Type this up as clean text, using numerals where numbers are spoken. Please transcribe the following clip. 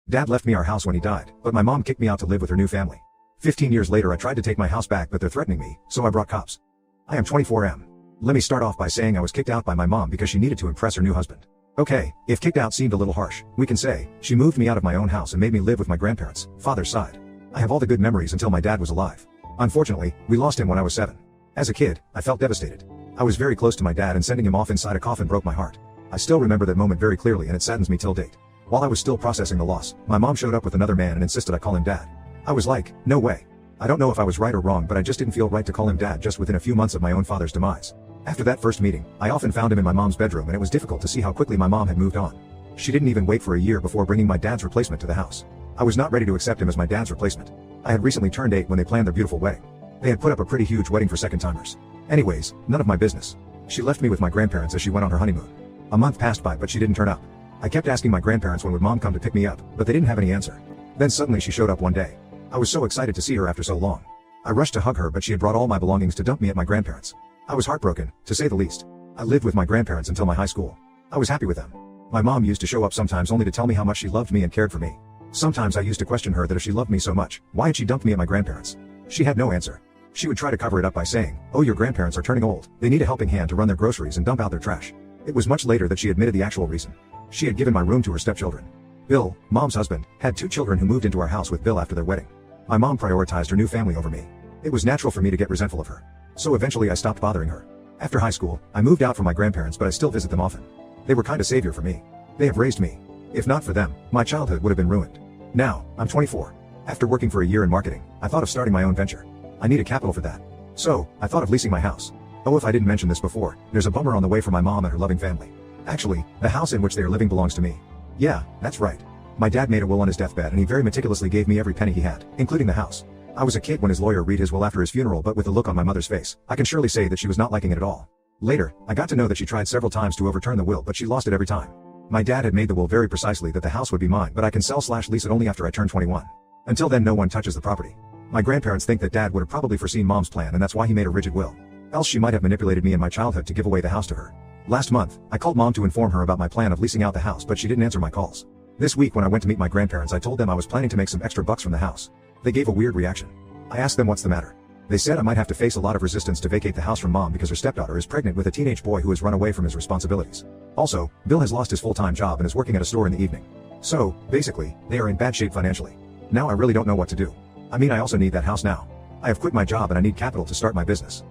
Dad left me our house when he died, but my mom kicked me out to live with her new family. 15 years later I tried to take my house back, but they're threatening me, so I brought cops. I am 24M. Let me start off by saying I was kicked out by my mom because she needed to impress her new husband. Okay, if kicked out seemed a little harsh, we can say, she moved me out of my own house and made me live with my grandparents, father's side. I have all the good memories until my dad was alive. Unfortunately, we lost him when I was 7. As a kid, I felt devastated. I was very close to my dad and sending him off inside a coffin broke my heart. I still remember that moment very clearly and it saddens me till date. While I was still processing the loss, my mom showed up with another man and insisted I call him dad. I was like, no way. I don't know if I was right or wrong, but I just didn't feel right to call him dad just within a few months of my own father's demise. After that first meeting, I often found him in my mom's bedroom and it was difficult to see how quickly my mom had moved on. She didn't even wait for a year before bringing my dad's replacement to the house. I was not ready to accept him as my dad's replacement. I had recently turned 8 when they planned their beautiful wedding. They had put up a pretty huge wedding for second-timers. Anyways, none of my business. She left me with my grandparents as she went on her honeymoon. A month passed by but she didn't turn up. I kept asking my grandparents when would mom come to pick me up, but they didn't have any answer. Then suddenly she showed up one day. I was so excited to see her after so long. I rushed to hug her, but she had brought all my belongings to dump me at my grandparents'. I was heartbroken, to say the least. I lived with my grandparents until my high school. I was happy with them. My mom used to show up sometimes only to tell me how much she loved me and cared for me. Sometimes I used to question her that if she loved me so much, why had she dumped me at my grandparents'? She had no answer. She would try to cover it up by saying, oh, your grandparents are turning old, they need a helping hand to run their groceries and dump out their trash. It was much later that she admitted the actual reason. She had given my room to her stepchildren. Bill, mom's husband, had 2 children who moved into our house with Bill after their wedding. My mom prioritized her new family over me. It was natural for me to get resentful of her. So eventually I stopped bothering her. After high school, I moved out from my grandparents, but I still visit them often. They were kind of savior for me. They have raised me. If not for them, my childhood would have been ruined. Now, I'm 24. After working for a year in marketing, I thought of starting my own venture. I need a capital for that. So, I thought of leasing my house. Oh, if I didn't mention this before, there's a bummer on the way for my mom and her loving family. Actually, the house in which they are living belongs to me. Yeah, that's right. My dad made a will on his deathbed and he very meticulously gave me every penny he had, including the house. I was a kid when his lawyer read his will after his funeral, but with the look on my mother's face, I can surely say that she was not liking it at all. Later, I got to know that she tried several times to overturn the will, but she lost it every time. My dad had made the will very precisely that the house would be mine, but I can sell/lease it only after I turn 21. Until then no one touches the property. My grandparents think that dad would have probably foreseen mom's plan and that's why he made a rigid will. Else she might have manipulated me in my childhood to give away the house to her. Last month, I called mom to inform her about my plan of leasing out the house, but she didn't answer my calls. This week when I went to meet my grandparents I told them I was planning to make some extra bucks from the house. They gave a weird reaction. I asked them what's the matter. They said I might have to face a lot of resistance to vacate the house from mom because her stepdaughter is pregnant with a teenage boy who has run away from his responsibilities. Also, Bill has lost his full-time job and is working at a store in the evening. So, basically, they are in bad shape financially. Now I really don't know what to do. I mean, I also need that house now. I have quit my job and I need capital to start my business.